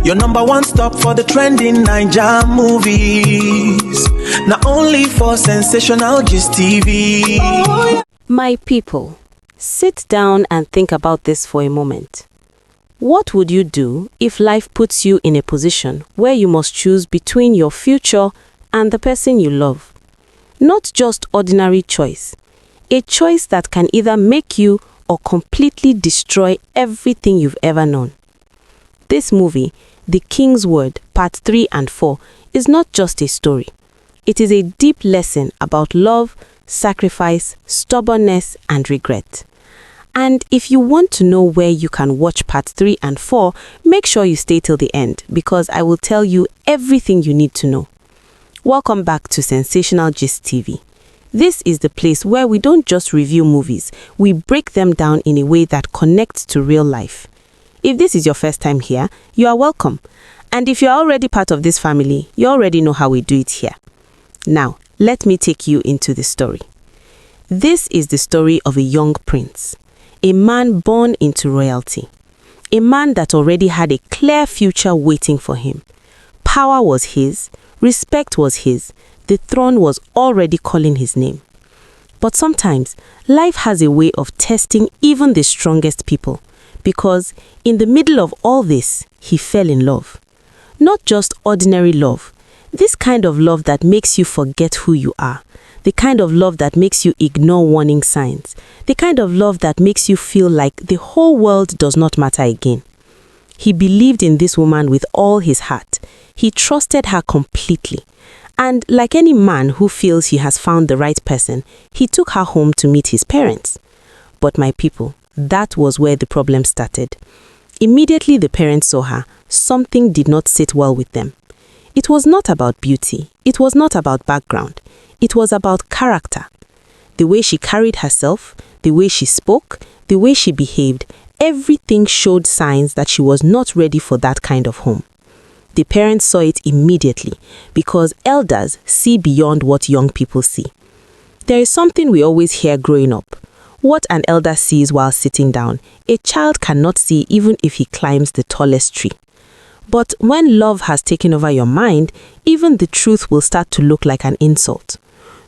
Your number one stop for the trending Naija movies. Not only for sensational gist TV. My people, sit down and think about this for a moment. What would you do if life puts you in a position where you must choose between your future and the person you love? Not just ordinary choice. A choice that can either make you or completely destroy everything you've ever known. This movie, The King's Word, Part 3 and 4, is not just a story. It is a deep lesson about love, sacrifice, stubbornness, and regret. And if you want to know where you can watch Part 3 and 4, make sure you stay till the end, because I will tell you everything you need to know. Welcome back to Sensational Gist TV. This is the place where we don't just review movies, we break them down in a way that connects to real life. If this is your first time here, you are welcome. And if you're already part of this family, you already know how we do it here. Now, let me take you into the story. This is the story of a young prince, a man born into royalty, a man that already had a clear future waiting for him. Power was his, respect was his, the throne was already calling his name. But sometimes, life has a way of testing even the strongest people. Because in the middle of all this, he fell in love. Not just ordinary love. This kind of love that makes you forget who you are. The kind of love that makes you ignore warning signs. The kind of love that makes you feel like the whole world does not matter again. He believed in this woman with all his heart. He trusted her completely. And like any man who feels he has found the right person, he took her home to meet his parents. But my people, that was where the problem started. Immediately the parents saw her, something did not sit well with them. It was not about beauty. It was not about background. It was about character. The way she carried herself, the way she spoke, the way she behaved, everything showed signs that she was not ready for that kind of home. The parents saw it immediately because elders see beyond what young people see. There is something we always hear growing up. What an elder sees while sitting down, a child cannot see even if he climbs the tallest tree. But when love has taken over your mind, even the truth will start to look like an insult.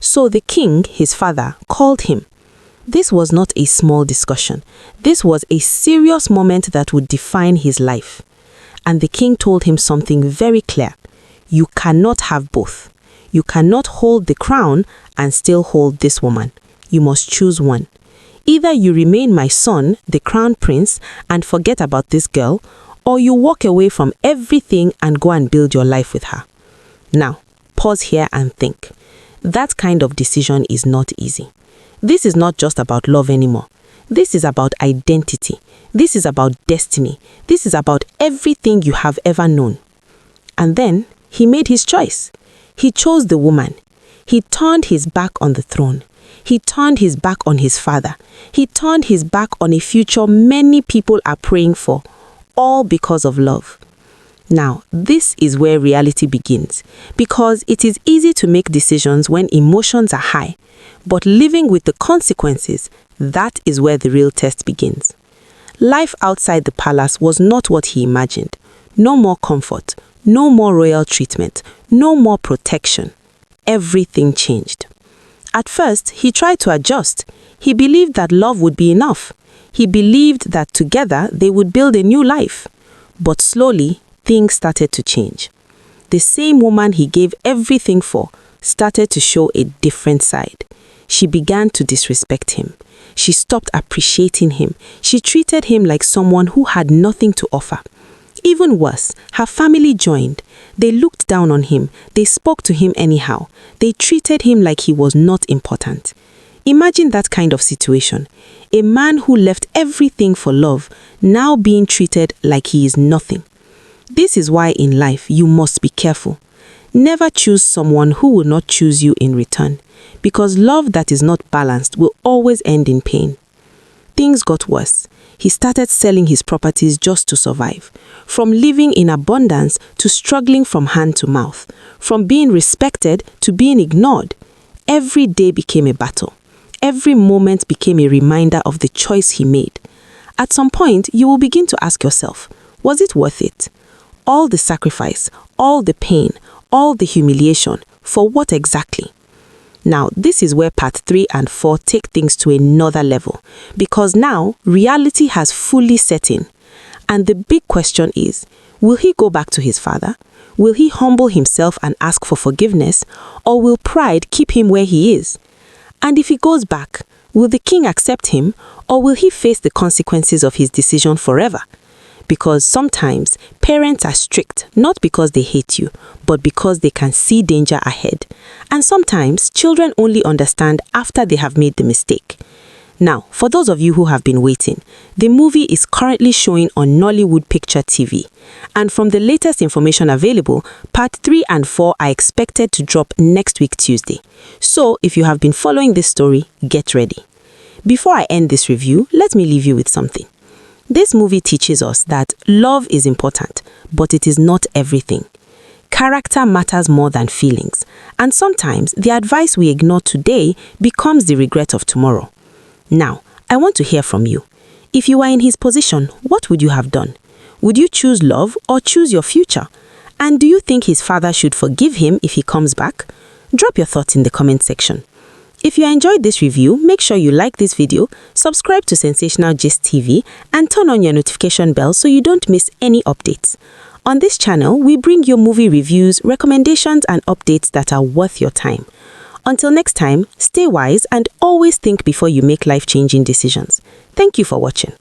So the king, his father, called him. This was not a small discussion. This was a serious moment that would define his life. And the king told him something very clear. You cannot have both. You cannot hold the crown and still hold this woman. You must choose one. Either you remain my son, the crown prince, and forget about this girl, or you walk away from everything and go and build your life with her. Now, pause here and think. That kind of decision is not easy. This is not just about love anymore. This is about identity. This is about destiny. This is about everything you have ever known. And then, he made his choice. He chose the woman. He turned his back on the throne. He turned his back on his father. He turned his back on a future many people are praying for, all because of love. Now, this is where reality begins, because it is easy to make decisions when emotions are high, but living with the consequences, that is where the real test begins. Life outside the palace was not what he imagined. No more comfort, no more royal treatment, no more protection. Everything changed. At first, he tried to adjust. He believed that love would be enough. He believed that together they would build a new life. But slowly, things started to change. The same woman he gave everything for started to show a different side. She began to disrespect him. She stopped appreciating him. She treated him like someone who had nothing to offer. Even worse, her family joined. They looked down on him. They spoke to him anyhow. They treated him like he was not important. Imagine that kind of situation. A man who left everything for love, now being treated like he is nothing. This is why in life you must be careful. Never choose someone who will not choose you in return, because love that is not balanced will always end in pain. Things got worse. He started selling his properties just to survive. From living in abundance to struggling from hand to mouth. From being respected to being ignored. Every day became a battle. Every moment became a reminder of the choice he made. At some point, you will begin to ask yourself, was it worth it? all the sacrifice, all the pain, all the humiliation, for what exactly? Now, this is where part 3 and 4 take things to another level, because now reality has fully set in. And the big question is, will he go back to his father? Will he humble himself and ask for forgiveness, or will pride keep him where he is? And if he goes back, will the king accept him, or will he face the consequences of his decision forever? Because sometimes parents are strict, not because they hate you, but because they can see danger ahead. And sometimes children only understand after they have made the mistake. Now, for those of you who have been waiting, the movie is currently showing on Nollywood Picture TV. And from the latest information available, part 3 and 4 are expected to drop next week Tuesday. So, if you have been following this story, get ready. Before I end this review, let me leave you with something. This movie teaches us that love is important, but it is not everything. Character matters more than feelings, and sometimes the advice we ignore today becomes the regret of tomorrow. Now, I want to hear from you. If you were in his position, what would you have done? Would you choose love or choose your future? And do you think his father should forgive him if he comes back? Drop your thoughts in the comment section. If you enjoyed this review, make sure you like this video, subscribe to Sensational Gist TV, and turn on your notification bell so you don't miss any updates. On this channel, we bring you movie reviews, recommendations, and updates that are worth your time. Until next time, stay wise and always think before you make life-changing decisions. Thank you for watching.